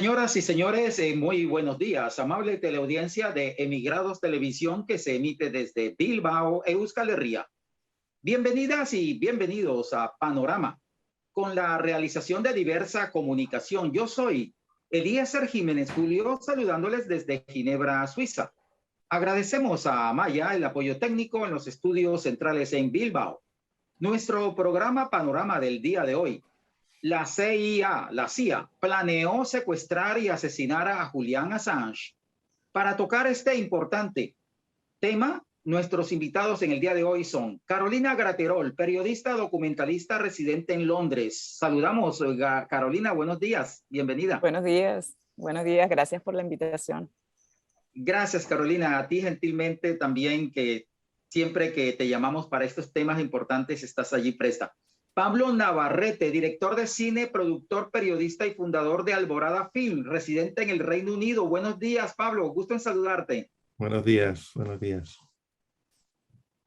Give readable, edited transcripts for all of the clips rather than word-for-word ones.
Señoras y señores, muy buenos días. Amable teleaudiencia de Emigrados Televisión que se emite desde Bilbao, Euskal Herria. Bienvenidas y bienvenidos a Panorama, con la realización de diversa comunicación. Yo soy Eliezer Jiménez Julio, saludándoles desde Ginebra, Suiza. Agradecemos a Maya el apoyo técnico en los estudios centrales en Bilbao. Nuestro programa Panorama del día de hoy. La CIA, planeó secuestrar y asesinar a Julian Assange. Para tocar este importante tema, nuestros invitados en el día de hoy son Carolina Graterol, periodista documentalista residente en Londres. Saludamos, Carolina, buenos días, bienvenida. Buenos días, gracias por la invitación. Gracias, Carolina, a ti gentilmente también, que siempre que te llamamos para estos temas importantes estás allí presta. Pablo Navarrete, director de cine, productor, periodista y fundador de Alborada Film, residente en el Reino Unido. Buenos días, Pablo, gusto en saludarte. Buenos días, buenos días.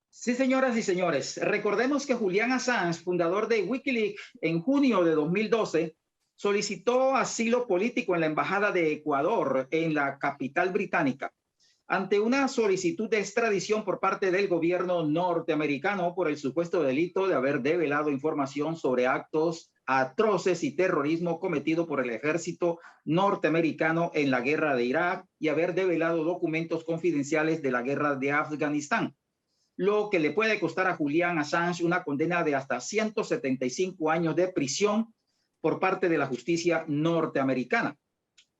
Sí, señoras y señores, recordemos que Julian Assange, fundador de Wikileaks, en junio de 2012, solicitó asilo político en la Embajada de Ecuador en la capital británica, ante una solicitud de extradición por parte del gobierno norteamericano por el supuesto delito de haber develado información sobre actos atroces y terrorismo cometido por el ejército norteamericano en la guerra de Irak y haber develado documentos confidenciales de la guerra de Afganistán, lo que le puede costar a Julian Assange una condena de hasta 175 años de prisión por parte de la justicia norteamericana.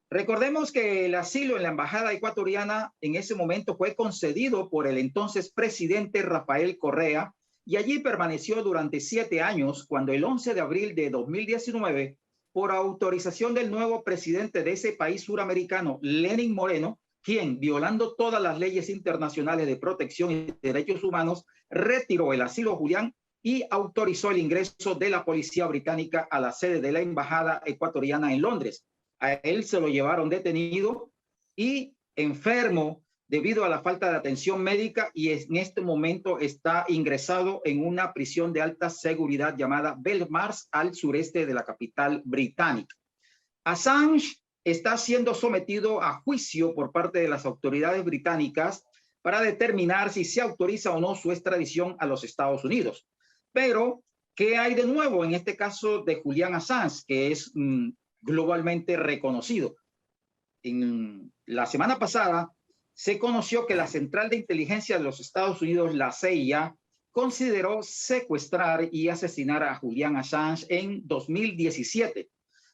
Recordemos que el asilo en la embajada ecuatoriana en ese momento fue concedido por el entonces presidente Rafael Correa y allí permaneció durante 7 años, cuando el 11 de abril de 2019, por autorización del nuevo presidente de ese país suramericano, Lenín Moreno, quien, violando todas las leyes internacionales de protección y derechos humanos, retiró el asilo a Julián y autorizó el ingreso de la policía británica a la sede de la embajada ecuatoriana en Londres. A él se lo llevaron detenido y enfermo debido a la falta de atención médica, y en este momento está ingresado en una prisión de alta seguridad llamada Belmarsh, al sureste de la capital británica. Assange está siendo sometido a juicio por parte de las autoridades británicas para determinar si se autoriza o no su extradición a los Estados Unidos. Pero, ¿qué hay de nuevo en este caso de Julian Assange, que es globalmente reconocido? En la semana pasada se conoció que la Central de Inteligencia de los Estados Unidos, la CIA, consideró secuestrar y asesinar a Julian Assange en 2017,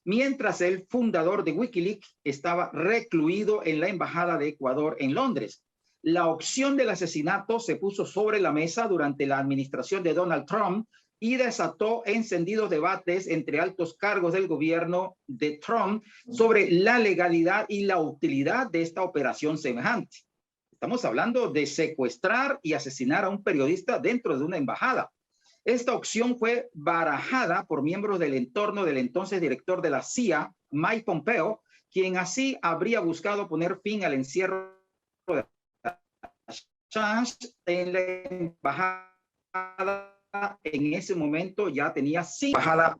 mientras el fundador de Wikileaks estaba recluido en la Embajada de Ecuador en Londres. La opción del asesinato se puso sobre la mesa durante la administración de Donald Trump y desató encendidos debates entre altos cargos del gobierno de Trump sobre la legalidad y la utilidad de esta operación semejante. Estamos hablando de secuestrar y asesinar a un periodista dentro de una embajada. Esta opción fue barajada por miembros del entorno del entonces director de la CIA, Mike Pompeo, quien así habría buscado poner fin al encierro de Assange en la embajada. En ese momento ya tenía 5 embajadas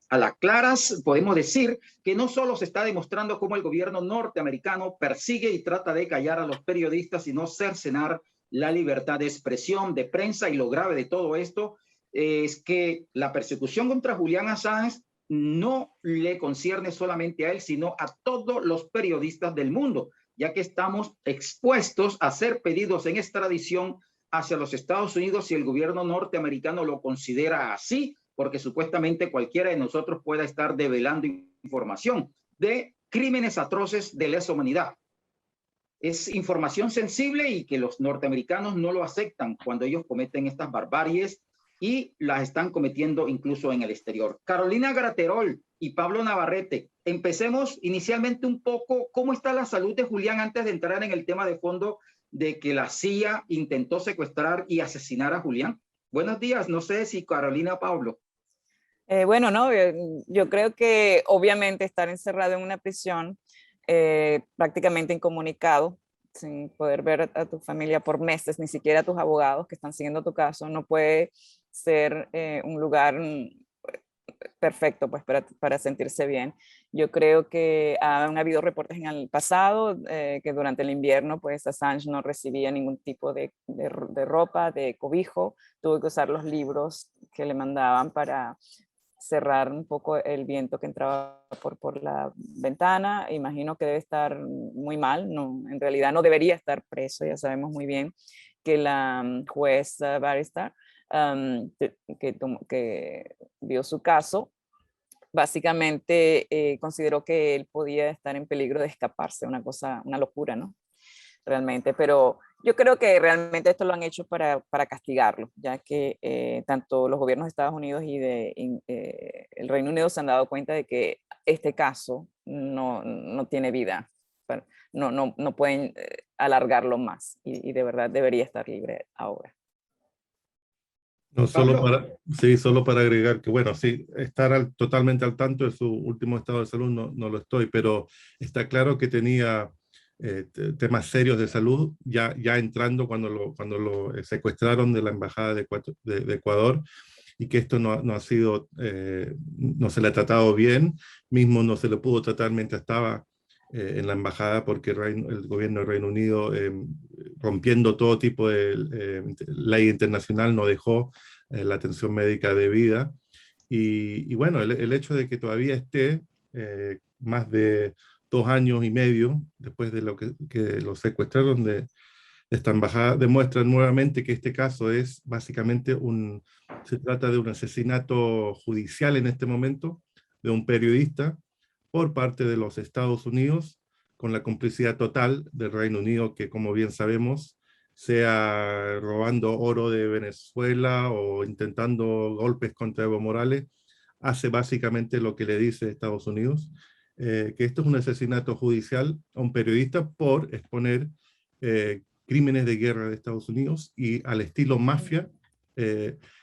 a las claras. Podemos decir que no solo se está demostrando cómo el gobierno norteamericano persigue y trata de callar a los periodistas, sino cercenar la libertad de expresión, de prensa, y lo grave de todo esto es que la persecución contra Julian Assange no le concierne solamente a él, sino a todos los periodistas del mundo, ya que estamos expuestos a ser pedidos en extradición hacia los Estados Unidos si el gobierno norteamericano lo considera así, porque supuestamente cualquiera de nosotros pueda estar develando información de crímenes atroces de lesa humanidad. Es información sensible y que los norteamericanos no lo aceptan cuando ellos cometen estas barbaries, y las están cometiendo incluso en el exterior. Carolina Graterol y Pablo Navarrete, empecemos inicialmente un poco cómo está la salud de Julián antes de entrar en el tema de fondo de que la CIA intentó secuestrar y asesinar a Julián. Buenos días, no sé si Carolina o Pablo. Bueno, no, yo creo que obviamente estar encerrado en una prisión, prácticamente incomunicado, sin poder ver a tu familia por meses, ni siquiera a tus abogados que están siguiendo tu caso, no puede ser un lugar perfecto pues, para sentirse bien. Yo creo que han habido reportes en el pasado que durante el invierno pues Assange no recibía ningún tipo de ropa, de cobijo, tuvo que usar los libros que le mandaban para cerrar un poco el viento que entraba por la ventana. Imagino que debe estar muy mal, no, en realidad no debería estar preso, ya sabemos muy bien que la juez Barrister que vio su caso, básicamente consideró que él podía estar en peligro de escaparse, una locura, ¿no? Realmente, pero yo creo que realmente esto lo han hecho para castigarlo, ya que tanto los gobiernos de Estados Unidos y el Reino Unido se han dado cuenta de que este caso no tiene vida, no pueden alargarlo más y de verdad debería estar libre ahora. No, Pablo, solo para agregar que, bueno, sí, estar totalmente al tanto de su último estado de salud no lo estoy, pero está claro que tenía temas serios de salud ya entrando cuando lo secuestraron de la embajada de Ecuador, y que esto no ha sido, no se le ha tratado bien, mismo no se le pudo tratar mientras estaba en la embajada, porque el gobierno del Reino Unido, rompiendo todo tipo de ley internacional, no dejó la atención médica debida. Y bueno, el hecho de que todavía esté más de 2 años y medio después de que lo secuestraron de esta embajada, demuestra nuevamente que este caso es básicamente se trata de un asesinato judicial en este momento de un periodista por parte de los Estados Unidos, con la complicidad total del Reino Unido, que, como bien sabemos, sea robando oro de Venezuela o intentando golpes contra Evo Morales, hace básicamente lo que le dice Estados Unidos, que esto es un asesinato judicial a un periodista por exponer crímenes de guerra de Estados Unidos, y al estilo mafia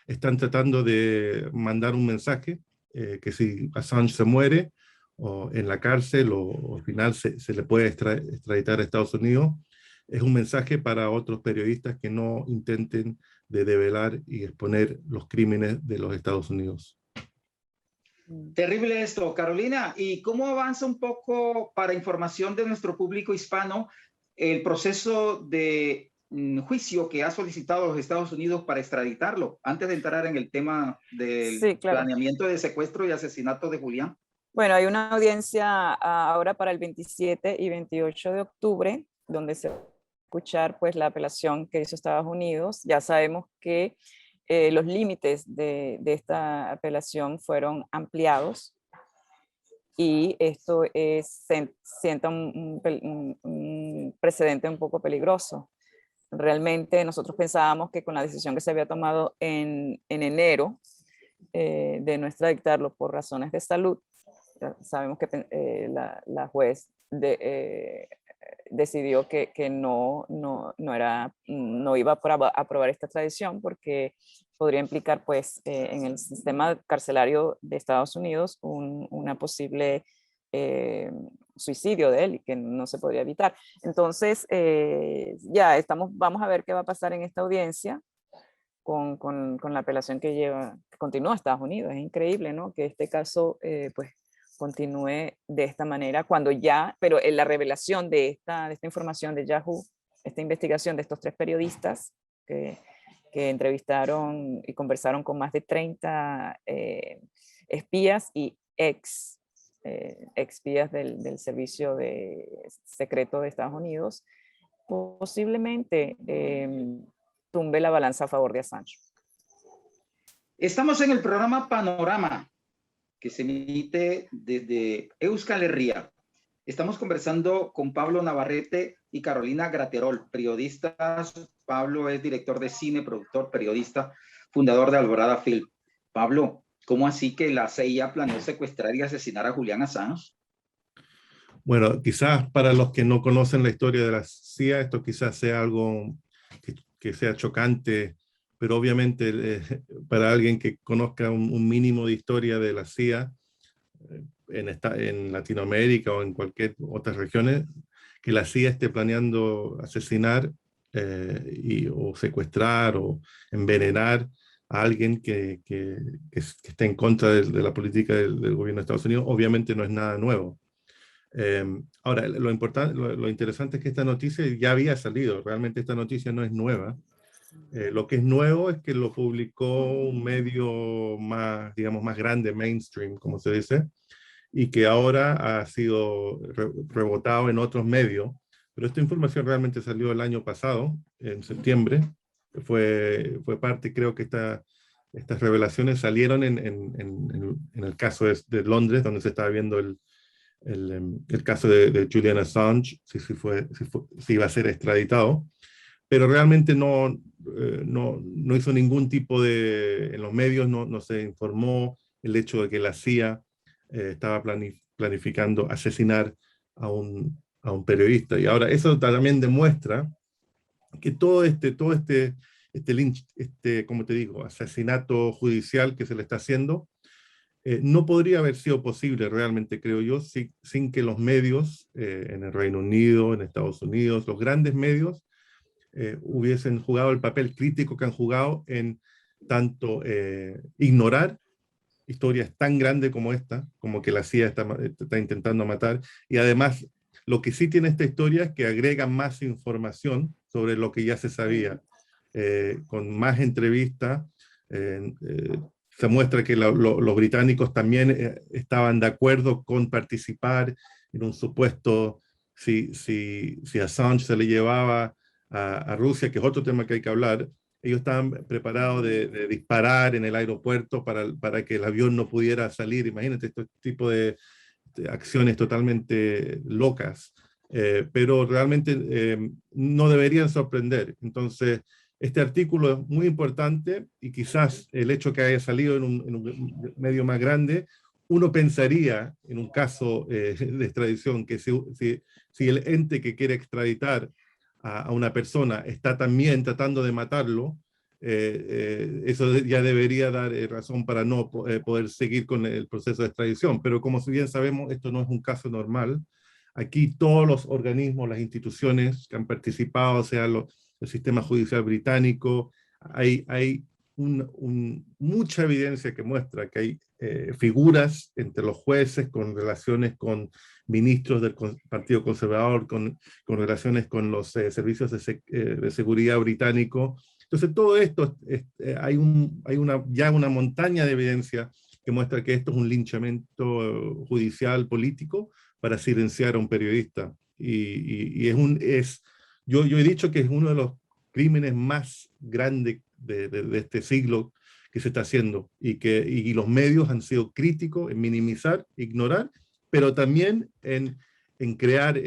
están tratando de mandar un mensaje que si Assange se muere o en la cárcel o al final se le puede extraditar a Estados Unidos, es un mensaje para otros periodistas que no intenten de develar y exponer los crímenes de los Estados Unidos. terrible esto, Carolina. ¿Y cómo avanza un poco, para información de nuestro público hispano, el proceso de juicio que ha solicitado los Estados Unidos para extraditarlo, antes de entrar en el tema del Sí, claro. planeamiento de secuestro y asesinato de Julián? Bueno, hay una audiencia ahora para el 27 y 28 de octubre, donde se va a escuchar pues la apelación que hizo Estados Unidos. Ya sabemos que los límites de esta apelación fueron ampliados, y esto sienta un precedente un poco peligroso. Realmente nosotros pensábamos que con la decisión que se había tomado en enero de no extraditarlo por razones de salud, sabemos que la juez decidió que no iba a aprobar esta extradición, porque podría implicar pues en el sistema carcelario de Estados Unidos una posible suicidio de él, y que no se podría evitar. Entonces vamos a ver qué va a pasar en esta audiencia con la apelación que continúa Estados Unidos. Es increíble, ¿no?, que este caso pues continúe de esta manera, pero en la revelación de esta información de Yahoo, esta investigación de estos 3 periodistas que entrevistaron y conversaron con más de 30 espías y espías del servicio secreto de Estados Unidos, posiblemente tumbe la balanza a favor de Assange. Estamos en el programa Panorama, que se emite desde Euskal Herria. Estamos conversando con Pablo Navarrete y Carolina Graterol, periodistas. Pablo es director de cine, productor, periodista, fundador de Alborada Film. Pablo, ¿cómo así que la CIA planeó secuestrar y asesinar a Julián Assange? Bueno, quizás para los que no conocen la historia de la CIA, esto quizás sea algo que sea chocante, pero obviamente para alguien que conozca un mínimo de historia de la CIA en Latinoamérica o en cualquier otras regiones, que la CIA esté planeando asesinar o secuestrar o envenenar a alguien que está en contra de la política del gobierno de Estados Unidos, obviamente no es nada nuevo. Ahora, lo interesante es que esta noticia ya había salido, realmente esta noticia no es nueva. Lo que es nuevo es que lo publicó un medio más, digamos, más grande, mainstream, como se dice, y que ahora ha sido rebotado en otros medios. Pero esta información realmente salió el año pasado, en septiembre. Fue parte, creo que estas revelaciones salieron en el caso de Londres, donde se estaba viendo el caso de Julian Assange, si iba a ser extraditado, pero realmente no hizo ningún tipo en los medios no se informó el hecho de que la CIA estaba planificando asesinar a un periodista. Y ahora eso también demuestra que como te digo, asesinato judicial que se le está haciendo, no podría haber sido posible realmente, creo yo, sin que los medios en el Reino Unido, en Estados Unidos, los grandes medios, hubiesen jugado el papel crítico que han jugado en tanto ignorar historias tan grandes como esta, como que la CIA está intentando matar, y además lo que sí tiene esta historia es que agrega más información sobre lo que ya se sabía, con más entrevistas. Se muestra que los británicos también estaban de acuerdo con participar en un supuesto, si Assange se le llevaba a Rusia, que es otro tema que hay que hablar, ellos estaban preparados de disparar en el aeropuerto para que el avión no pudiera salir. Imagínate este tipo de acciones totalmente locas, pero realmente no deberían sorprender. Entonces, este artículo es muy importante y quizás el hecho que haya salido en un medio más grande, uno pensaría en un caso de extradición que si el ente que quiere extraditar a una persona está también tratando de matarlo, eso ya debería dar razón para no poder seguir con el proceso de extradición. Pero como si bien sabemos, esto no es un caso normal. Aquí todos los organismos, las instituciones que han participado, sea el sistema judicial británico, hay mucha evidencia que muestra que hay figuras entre los jueces con relaciones con ministros del Partido Conservador, con relaciones con los servicios de seguridad británico. Entonces, todo esto, hay ya una montaña de evidencia que muestra que esto es un linchamiento judicial político para silenciar a un periodista. Y yo he dicho que es uno de los crímenes más grandes de este siglo que se está haciendo y los medios han sido críticos en minimizar, ignorar, pero también en crear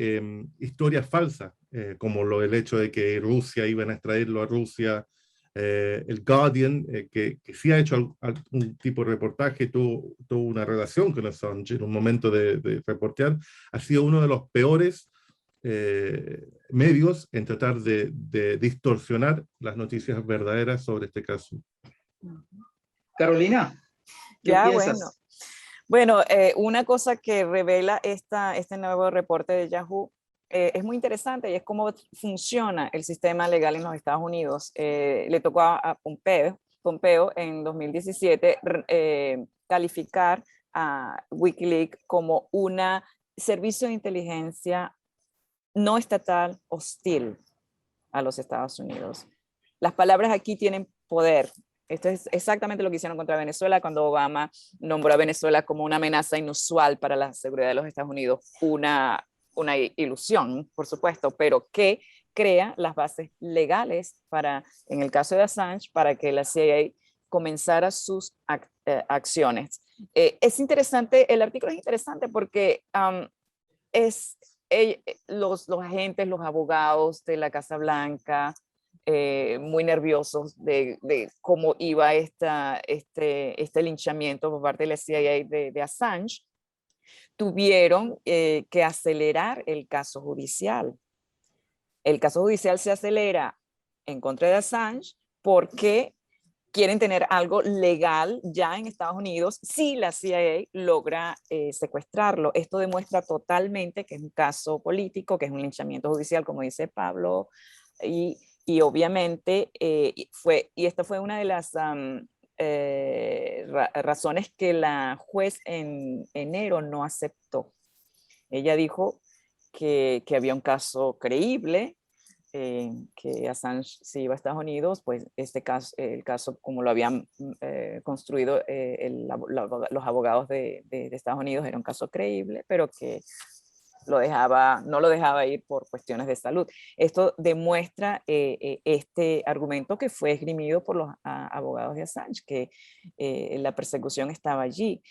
historias falsas, como el hecho de que Rusia iban a extraerlo a Rusia. El Guardian, que sí ha hecho algún tipo de reportaje, tuvo una relación con Assange en un momento de reportear, ha sido uno de los peores medios en tratar de distorsionar las noticias verdaderas sobre este caso. Carolina, ¿qué Ya, piensas? Bueno, una cosa que revela este nuevo reporte de Yahoo es muy interesante y es cómo funciona el sistema legal en los Estados Unidos. Le tocó a Pompeo en 2017 calificar a Wikileaks como un servicio de inteligencia no estatal hostil a los Estados Unidos. Las palabras aquí tienen poder. Esto es exactamente lo que hicieron contra Venezuela cuando Obama nombró a Venezuela como una amenaza inusual para la seguridad de los Estados Unidos. Una ilusión, por supuesto, pero que crea las bases legales para, en el caso de Assange, para que la CIA comenzara sus acciones. Es interesante, el artículo es interesante porque los agentes, los abogados de la Casa Blanca, muy nerviosos de cómo iba este linchamiento por parte de la CIA de Assange, tuvieron que acelerar el caso judicial. El caso judicial se acelera en contra de Assange porque quieren tener algo legal ya en Estados Unidos si la CIA logra secuestrarlo. Esto demuestra totalmente que es un caso político, que es un linchamiento judicial, como dice Pablo, y Y obviamente y esta fue una de las razones que la juez en enero no aceptó. Ella dijo que había un caso creíble, que Assange se iba a Estados Unidos, pues este caso, el caso como lo habían construido los abogados de Estados Unidos, era un caso creíble, pero que no lo dejaba ir por cuestiones de salud. Esto demuestra este argumento que fue esgrimido por los abogados de Assange, que la persecución estaba allí.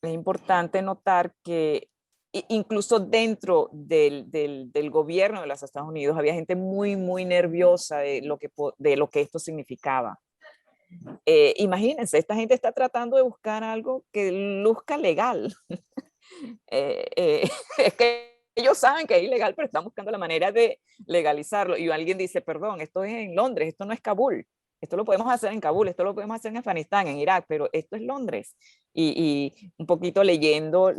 Es importante notar que incluso dentro del gobierno de los Estados Unidos había gente muy, muy nerviosa de lo que esto significaba. Imagínense, esta gente está tratando de buscar algo que luzca legal. Es que ellos saben que es ilegal, pero están buscando la manera de legalizarlo. Y alguien dice, perdón, esto es en Londres, esto no es Kabul. Esto lo podemos hacer en Kabul, esto lo podemos hacer en Afganistán, en Irak, pero esto es Londres. Y un poquito leyendo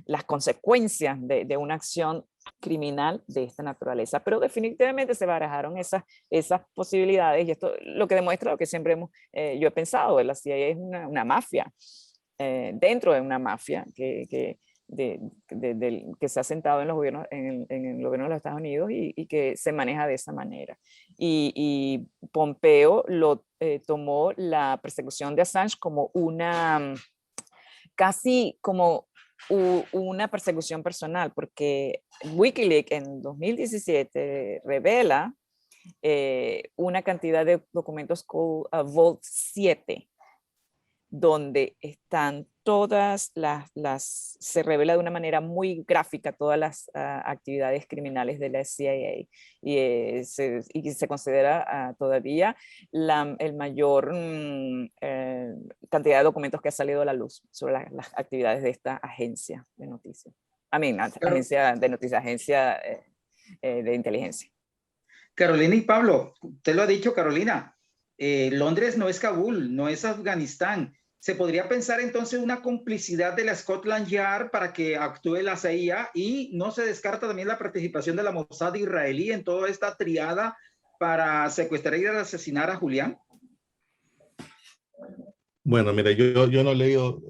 las consecuencias de una acción criminal de esta naturaleza. Pero definitivamente se barajaron esas posibilidades, y esto lo que demuestra lo que siempre yo he pensado, la CIA es una mafia, dentro de una mafia que se ha sentado en los gobiernos, en el gobierno de los Estados Unidos, y que se maneja de esa manera. Y Pompeo tomó la persecución de Assange como casi como una persecución personal, porque Wikileaks en 2017 revela una cantidad de documentos called Vault 7, donde están todas se revela de una manera muy gráfica todas las actividades criminales de la CIA, y se considera todavía el mayor cantidad de documentos que ha salido a la luz sobre las actividades de esta agencia de noticias. Agencia de noticias, agencia de inteligencia. Carolina y Pablo, usted lo ha dicho, Carolina, Londres no es Kabul, no es Afganistán. ¿Se podría pensar entonces una complicidad de la Scotland Yard para que actúe la CIA, y no se descarta también la participación de la Mossad israelí en toda esta triada para secuestrar y asesinar a Julián? Bueno, mira, yo no he leído,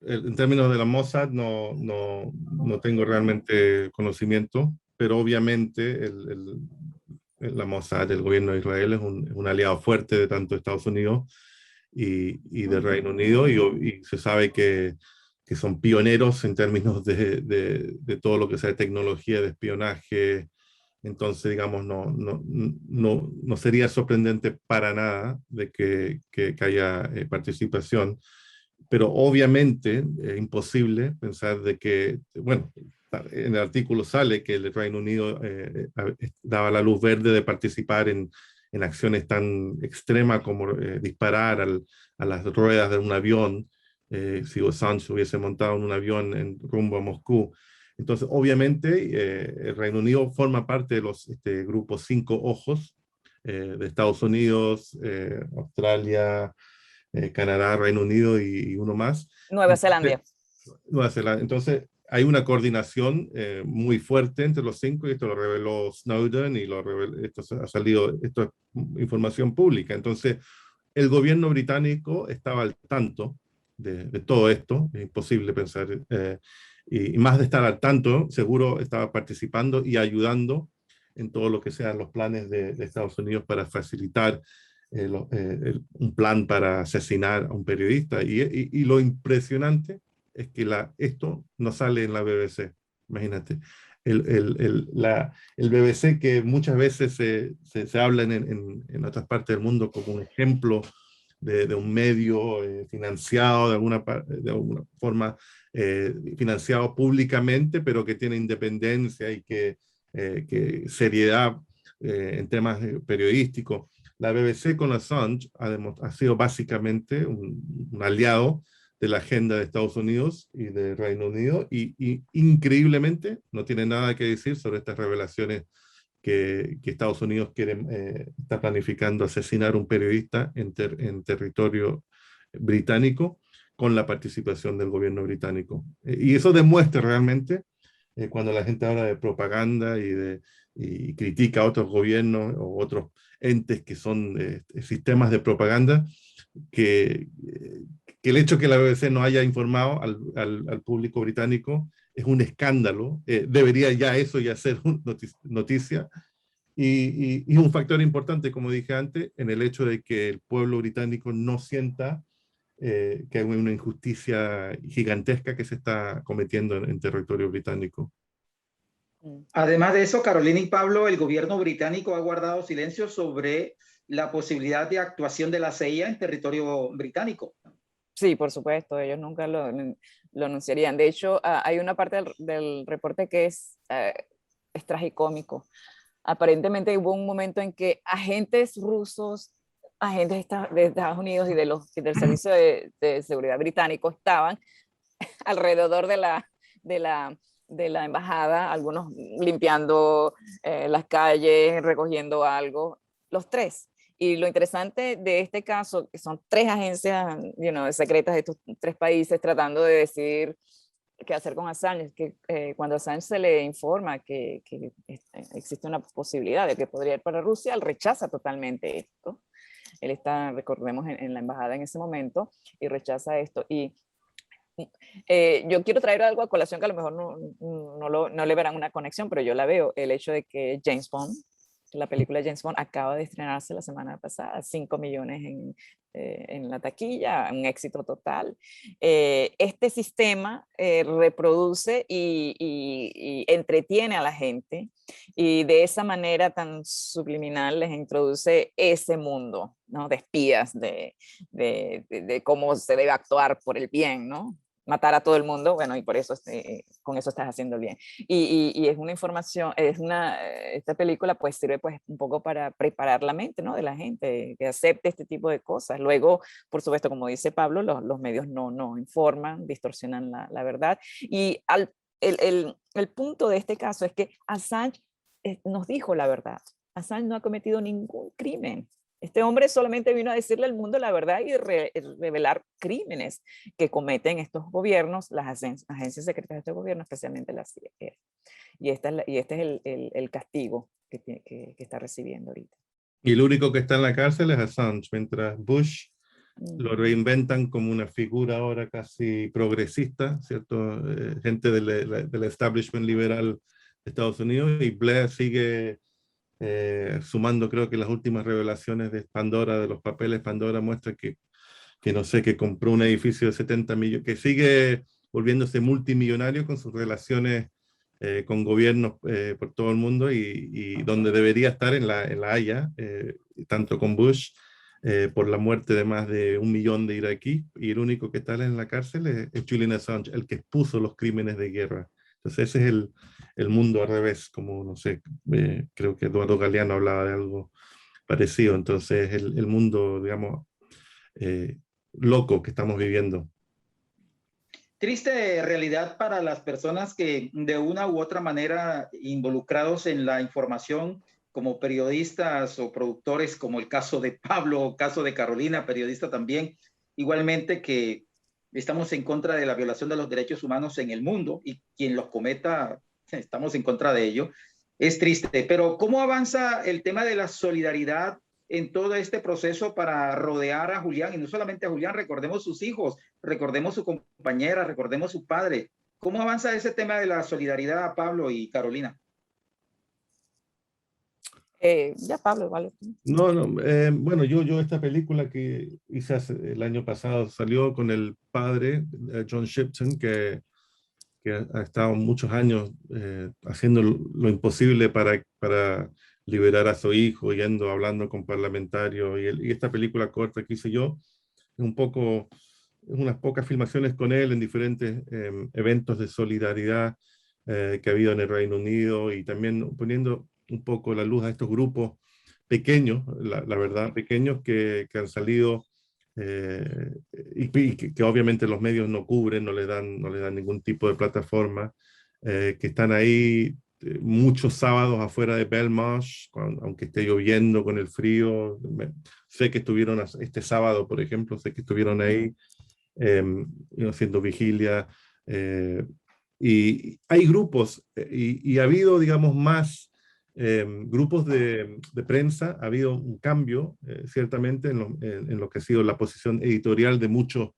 en términos de la Mossad no tengo realmente conocimiento, pero obviamente la Mossad, el gobierno de Israel, es un aliado fuerte de tanto Estados Unidos y del Reino Unido, y se sabe que son pioneros en términos de todo lo que sea tecnología de espionaje. Entonces, digamos, no sería sorprendente para nada de que haya participación, pero obviamente es imposible pensar de que, bueno, en el artículo sale que el Reino Unido daba la luz verde de participar en acciones tan extremas como disparar a las ruedas de un avión, si Assange hubiese montado en un avión en rumbo a Moscú. Entonces, obviamente, el Reino Unido forma parte de los grupos 5 ojos de Estados Unidos, Australia, Canadá, Reino Unido y uno más. Nueva Zelanda. Nueva Zelanda. Entonces, hay una coordinación muy fuerte entre los 5, y esto lo reveló Snowden, y esto ha salido, esto es información pública. Entonces, el gobierno británico estaba al tanto de todo esto, es imposible pensar, y más de estar al tanto, seguro estaba participando y ayudando en todo lo que sean los planes de Estados Unidos para facilitar un plan para asesinar a un periodista. Y lo impresionante es que esto no sale en la BBC, imagínate. El BBC, que muchas veces se habla en otras partes del mundo como un ejemplo de un medio financiado de alguna forma, financiado públicamente, pero que tiene independencia y que seriedad en temas periodísticos. La BBC con Assange ha sido básicamente un aliado de la agenda de Estados Unidos y del Reino Unido, y increíblemente no tiene nada que decir sobre estas revelaciones que Estados Unidos está planificando asesinar a un periodista en territorio británico, con la participación del gobierno británico. Y eso demuestra realmente cuando la gente habla de propaganda y critica a otros gobiernos o otros entes que son sistemas de propaganda, que, que el hecho que la BBC no haya informado al público británico es un escándalo. Debería ya eso ya ser noticia. Y un factor importante, como dije antes, en el hecho de que el pueblo británico no sienta que hay una injusticia gigantesca que se está cometiendo en territorio británico. Además de eso, Carolina y Pablo, el gobierno británico ha guardado silencio sobre la posibilidad de actuación de la CIA en territorio británico. Sí, por supuesto, ellos nunca lo anunciarían. De hecho, hay una parte del reporte que es tragicómico. Aparentemente hubo un momento en que agentes rusos, agentes de Estados Unidos y del Servicio de Seguridad británico estaban alrededor de la embajada, algunos limpiando las calles, recogiendo algo, los tres. Y lo interesante de este caso, que son tres agencias secretas de estos tres países tratando de decidir qué hacer con Assange, es que cuando Assange se le informa que existe una posibilidad de que podría ir para Rusia, él rechaza totalmente esto. Él está, recordemos, en la embajada en ese momento y rechaza esto. Y yo quiero traer algo a colación que a lo mejor no le verán una conexión, pero yo la veo, el hecho de que James Bond, la película James Bond acaba de estrenarse la semana pasada, 5 millones en la taquilla, un éxito total. Este sistema reproduce y entretiene a la gente y de esa manera tan subliminal les introduce ese mundo, ¿no? De espías, de cómo se debe actuar por el bien, ¿no? Matar a todo el mundo, bueno, y por eso con eso estás haciendo el bien. Y es una información, esta película pues sirve pues un poco para preparar la mente, ¿no? De la gente, que acepte este tipo de cosas. Luego, por supuesto, como dice Pablo, los medios no informan, distorsionan la verdad. Y el punto de este caso es que Assange nos dijo la verdad. Assange no ha cometido ningún crimen. Este hombre solamente vino a decirle al mundo la verdad y revelar crímenes que cometen estos gobiernos, las agencias secretas de este gobierno, especialmente la CIA. Y este es el castigo que está recibiendo ahorita. Y el único que está en la cárcel es Assange, mientras Bush lo reinventan como una figura ahora casi progresista, ¿cierto? Gente del establishment liberal de Estados Unidos, y Blair sigue sumando, creo que las últimas revelaciones de Pandora, de los papeles Pandora, muestra que no sé, que compró un edificio de 70 millones, que sigue volviéndose multimillonario con sus relaciones con gobiernos por todo el mundo y donde debería estar en la Haya, tanto con Bush, por la muerte de más de 1 millón de iraquíes, y el único que está en la cárcel es Julian Assange, el que expuso los crímenes de guerra. Entonces ese es el mundo al revés, como no sé, creo que Eduardo Galeano hablaba de algo parecido. Entonces el mundo, digamos, loco que estamos viviendo. Triste realidad para las personas que de una u otra manera involucrados en la información, como periodistas o productores, como el caso de Pablo, caso de Carolina, periodista también, igualmente, que estamos en contra de la violación de los derechos humanos en el mundo, y quien los cometa, estamos en contra de ello. Es triste, pero ¿cómo avanza el tema de la solidaridad en todo este proceso para rodear a Julián? Y no solamente a Julián, recordemos sus hijos, recordemos su compañera, recordemos su padre. ¿Cómo avanza ese tema de la solidaridad, Pablo y Carolina? Ya Pablo, vale. No, bueno, yo esta película que hice el año pasado salió con el padre, John Shipton, que ha estado muchos años haciendo lo imposible para liberar a su hijo, yendo, hablando con parlamentarios, y esta película corta que hice yo, es un poco, unas pocas filmaciones con él en diferentes eventos de solidaridad que ha habido en el Reino Unido, y también poniendo un poco la luz a estos grupos pequeños, la verdad, pequeños que han salido y que obviamente los medios no cubren, no le dan ningún tipo de plataforma, que están ahí muchos sábados afuera de Belmarsh, aunque esté lloviendo con el frío. Sé que estuvieron este sábado, por ejemplo, sé que estuvieron ahí haciendo vigilia, Y hay grupos, y ha habido, digamos, más grupos de prensa, ha habido un cambio, ciertamente, en lo que ha sido la posición editorial de mucha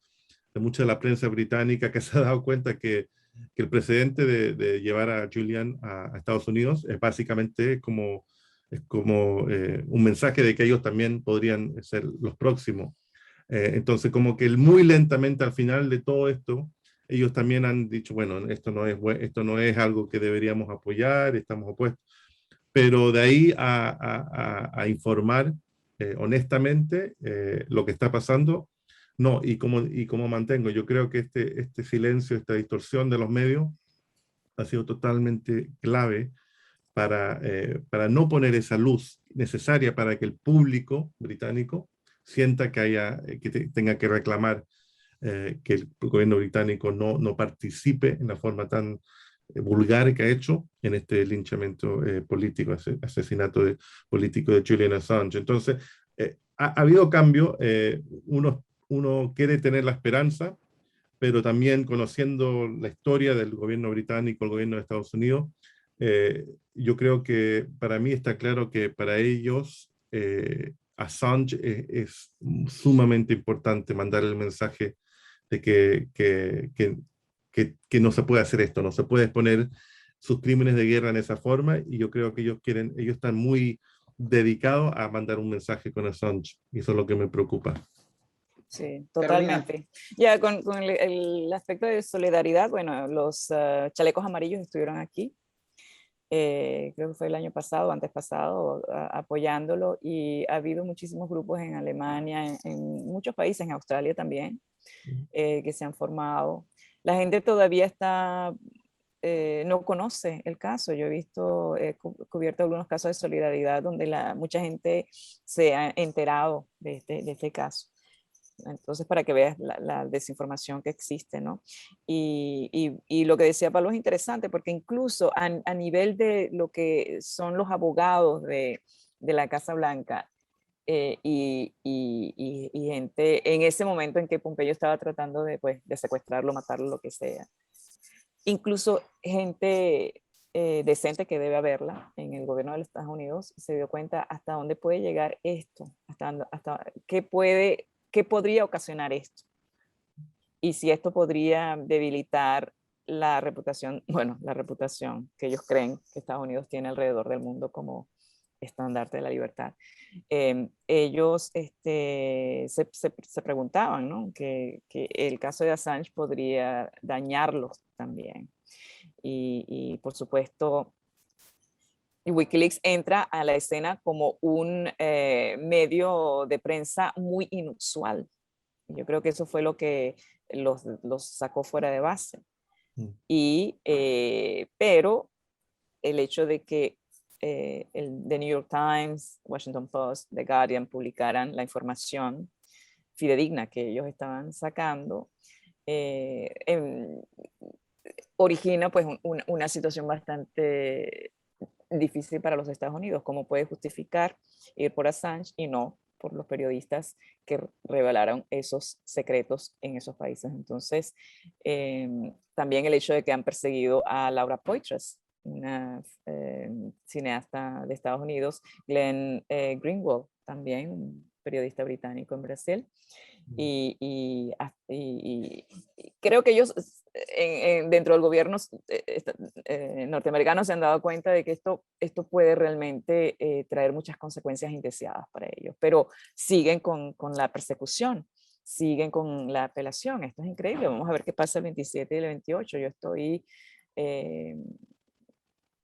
de la prensa británica, que se ha dado cuenta que el precedente de llevar a Julian a Estados Unidos es básicamente es como un mensaje de que ellos también podrían ser los próximos. Entonces, como que muy lentamente al final de todo esto, ellos también han dicho, bueno, esto no es algo que deberíamos apoyar, estamos opuestos. Pero de ahí a informar honestamente lo que está pasando, no, y como mantengo, yo creo que este silencio, esta distorsión de los medios ha sido totalmente clave para no poner esa luz necesaria para que el público británico sienta tenga que reclamar que el gobierno británico no participe en la forma tan vulgar que ha hecho en este linchamiento político, asesinato político de Julian Assange. Entonces, ha habido cambio, uno quiere tener la esperanza, pero también conociendo la historia del gobierno británico, el gobierno de Estados Unidos, yo creo que para mí está claro que para ellos Assange es sumamente importante mandar el mensaje de que no se puede hacer esto, no se puede exponer sus crímenes de guerra en esa forma, y yo creo que ellos están muy dedicados a mandar un mensaje con Assange, y eso es lo que me preocupa. Sí, Carolina. totalmente. Ya con el aspecto de solidaridad, bueno, los chalecos amarillos estuvieron aquí, creo que fue el año pasado, antes pasado, apoyándolo, y ha habido muchísimos grupos en Alemania, en muchos países, en Australia también, que se han formado. La gente todavía no conoce el caso. Yo he visto, cubierto algunos casos de solidaridad donde mucha gente se ha enterado de este caso. Entonces, para que veas la desinformación que existe, ¿no? Y lo que decía Pablo es interesante, porque incluso a nivel de lo que son los abogados de la Casa Blanca, y gente en ese momento en que Pompeyo estaba tratando pues, de secuestrarlo, matarlo, lo que sea, incluso gente decente, que debe haberla en el gobierno de los Estados Unidos, se dio cuenta hasta dónde puede llegar esto, hasta qué podría ocasionar esto, y si esto podría debilitar la reputación, bueno, la reputación que ellos creen que Estados Unidos tiene alrededor del mundo como estandarte de la libertad. Ellos se preguntaban, ¿no? que el caso de Assange podría dañarlos también. Y por supuesto, Wikileaks entra a la escena como un medio de prensa muy inusual. Yo creo que eso fue lo que los sacó fuera de base. Pero el hecho de que The New York Times, Washington Post, The Guardian publicaran la información fidedigna que ellos estaban sacando, origina pues una situación bastante difícil para los Estados Unidos. ¿Cómo puede justificar ir por Assange y no por los periodistas que revelaron esos secretos en esos países? Entonces, también el hecho de que han perseguido a Laura Poitras, una cineasta de Estados Unidos, Glenn Greenwald, también un periodista británico en Brasil, y creo que ellos dentro del gobierno norteamericano se han dado cuenta de que esto puede realmente traer muchas consecuencias indeseadas para ellos, pero siguen con la persecución, siguen con la apelación. Esto es increíble. Vamos a ver qué pasa el 27 y el 28.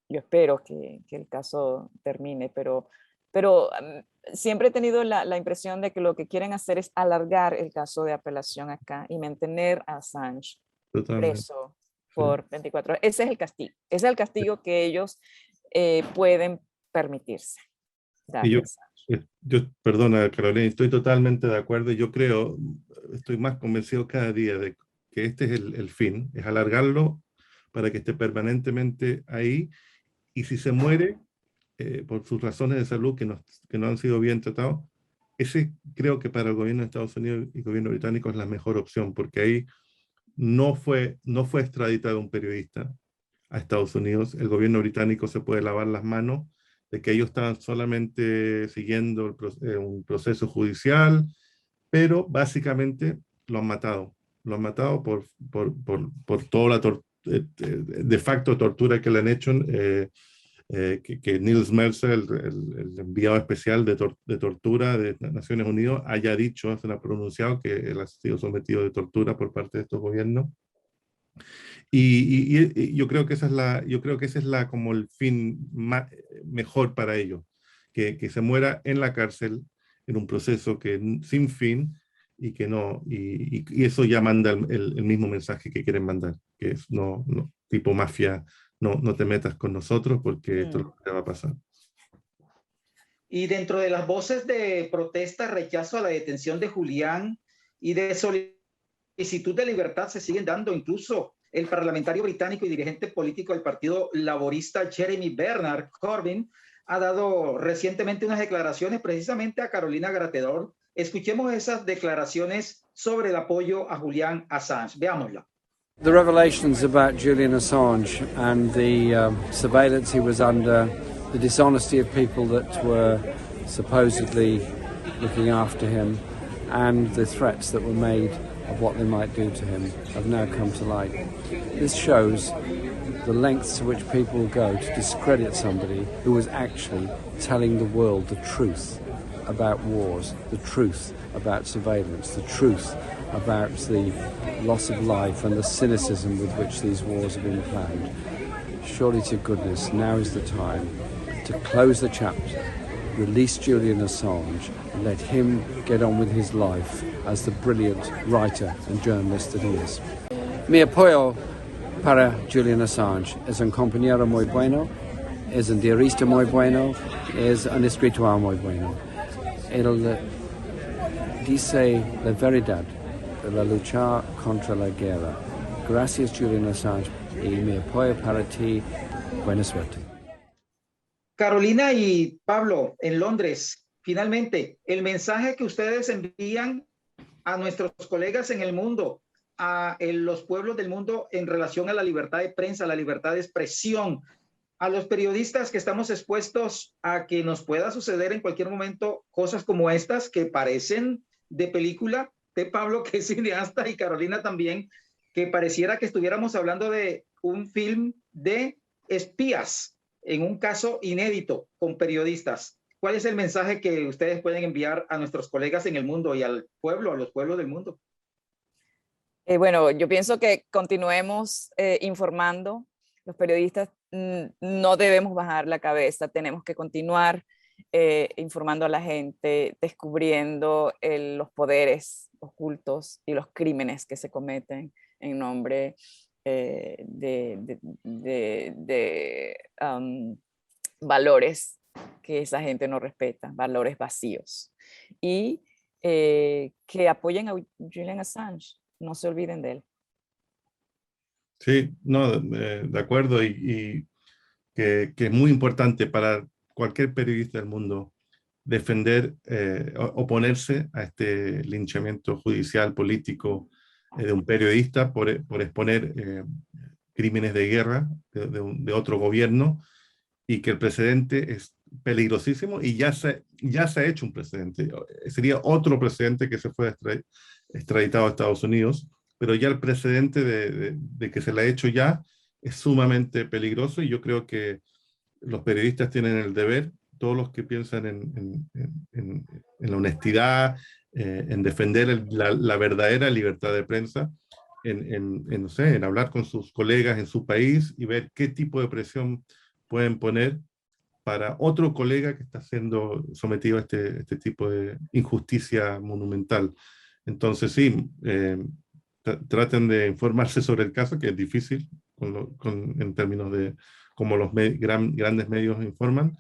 Yo espero que el caso termine, pero siempre he tenido la impresión de que lo que quieren hacer es alargar el caso de apelación acá y mantener a Assange preso por 24 horas. Ese es el castigo. Ese es el castigo que ellos pueden permitirse. Y perdona, Carolina, estoy totalmente de acuerdo. Yo creo, estoy más convencido cada día de que este es el fin, es alargarlo para que esté permanentemente ahí, y si se muere por sus razones de salud que no han sido bien tratados, ese creo que para el gobierno de Estados Unidos y el gobierno británico es la mejor opción, porque ahí no fue extraditado un periodista a Estados Unidos. El gobierno británico se puede lavar las manos de que ellos estaban solamente siguiendo un proceso judicial, pero básicamente lo han matado. Lo han matado por toda la de facto tortura que le han hecho, que Niels Melzer, el enviado especial de tortura de Naciones Unidas, haya dicho, se le ha pronunciado que él ha sido sometido de tortura por parte de estos gobiernos. Y yo creo que esa es la como el fin mejor para ellos, que se muera en la cárcel en un proceso sin fin, y que no, y eso ya manda el mismo mensaje que quieren mandar, que es tipo mafia, no te metas con nosotros porque esto es lo que te va a pasar. Y dentro de las voces de protesta, rechazo a la detención de Julián y de solicitud de libertad se siguen dando. Incluso el parlamentario británico y dirigente político del Partido Laborista Jeremy Bernard Corbyn ha dado recientemente unas declaraciones precisamente a Carolina Gratedor. Escuchemos esas declaraciones sobre el apoyo a Julian Assange. Veámosla. The revelations about Julian Assange and the surveillance he was under, the dishonesty of people that were supposedly looking after him, and the threats that were made of what they might do to him have now come to light. This shows the lengths to which people will go to discredit somebody who was actually telling the world the truth about wars, the truth about surveillance, the truth about the loss of life and the cynicism with which these wars have been planned. Surely to goodness, now is the time to close the chapter, release Julian Assange, and let him get on with his life as the brilliant writer and journalist that he is. Mi apoyo para Julian Assange es un compañero muy bueno, es un diarista muy bueno, es un escritor muy bueno. Él dice la verdad de la lucha contra la guerra. Gracias, Julian Assange, y mi apoyo para ti. Buena suerte. Carolina y Pablo, en Londres, finalmente, el mensaje que ustedes envían a nuestros colegas en el mundo, a los pueblos del mundo en relación a la libertad de prensa, la libertad de expresión, a los periodistas que estamos expuestos a que nos pueda suceder en cualquier momento cosas como estas que parecen de película, de Pablo, que es cineasta, y Carolina también, que pareciera que estuviéramos hablando de un film de espías en un caso inédito con periodistas. ¿Cuál es el mensaje que ustedes pueden enviar a nuestros colegas en el mundo y al pueblo, a los pueblos del mundo? Bueno, yo pienso que continuemos informando. Los periodistas no debemos bajar la cabeza, tenemos que continuar informando a la gente, descubriendo los poderes ocultos y los crímenes que se cometen en nombre de valores que esa gente no respeta, valores vacíos. Y que apoyen a Julian Assange, no se olviden de él. Sí, no, de acuerdo, y que es muy importante para cualquier periodista del mundo defender, oponerse a este linchamiento judicial, político de un periodista por exponer crímenes de guerra de otro gobierno, y que el precedente es peligrosísimo y ya se ha hecho un precedente. Sería otro precedente que se fue extraditado a Estados Unidos, pero ya el precedente de que se le ha hecho ya es sumamente peligroso, y yo creo que los periodistas tienen el deber, todos los que piensan en la honestidad, en defender la verdadera libertad de prensa, no sé, en hablar con sus colegas en su país y ver qué tipo de presión pueden poner para otro colega que está siendo sometido a este tipo de injusticia monumental. Entonces sí, traten de informarse sobre el caso, que es difícil en términos de cómo los grandes medios informan,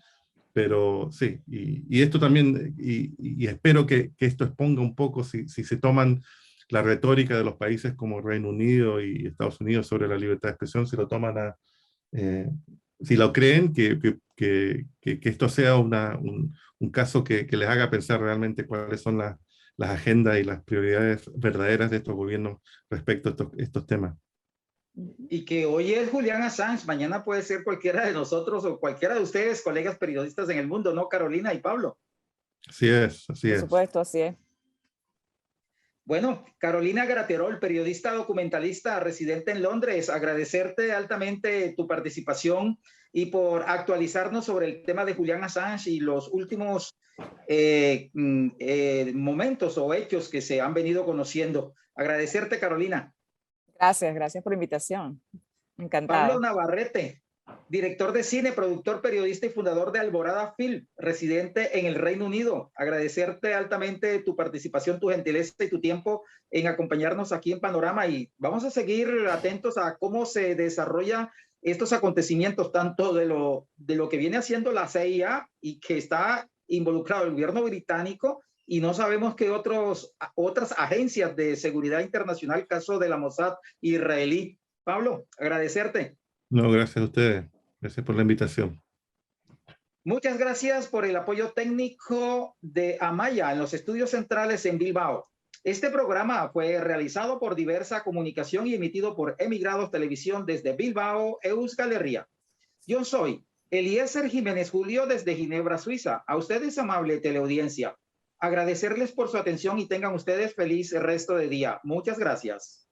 pero sí, y esto también, y espero que esto exponga un poco, si se toman la retórica de los países como Reino Unido y Estados Unidos sobre la libertad de expresión, si lo toman si lo creen, que esto sea un caso que les haga pensar realmente cuáles son las agendas y las prioridades verdaderas de estos gobiernos respecto a estos temas. Y que hoy es Julian Assange, mañana puede ser cualquiera de nosotros o cualquiera de ustedes, colegas periodistas en el mundo, ¿no, Carolina y Pablo? Así es, así es. Por supuesto, así es. Bueno, Carolina Graterol, periodista documentalista residente en Londres, agradecerte altamente tu participación y por actualizarnos sobre el tema de Julian Assange y los últimos momentos o hechos que se han venido conociendo. Agradecerte, Carolina. Gracias por la invitación. Encantada. Pablo Navarrete, director de cine, productor, periodista y fundador de Alborada Film, residente en el Reino Unido. Agradecerte altamente tu participación, tu gentileza y tu tiempo en acompañarnos aquí en Panorama, y vamos a seguir atentos a cómo se desarrollan estos acontecimientos, tanto de lo que viene haciendo la CIA y que está involucrado el gobierno británico, y no sabemos qué otras agencias de seguridad internacional, caso de la Mossad israelí. Pablo, agradecerte. No, gracias a ustedes. Gracias por la invitación. Muchas gracias por el apoyo técnico de Amaya en los estudios centrales en Bilbao. Este programa fue realizado por Diversa Comunicación y emitido por Emigrados Televisión desde Bilbao, Euskal Herria. Yo soy Eliezer Jiménez Julio desde Ginebra, Suiza. A ustedes, amable teleaudiencia, agradecerles por su atención y tengan ustedes feliz resto de día. Muchas gracias.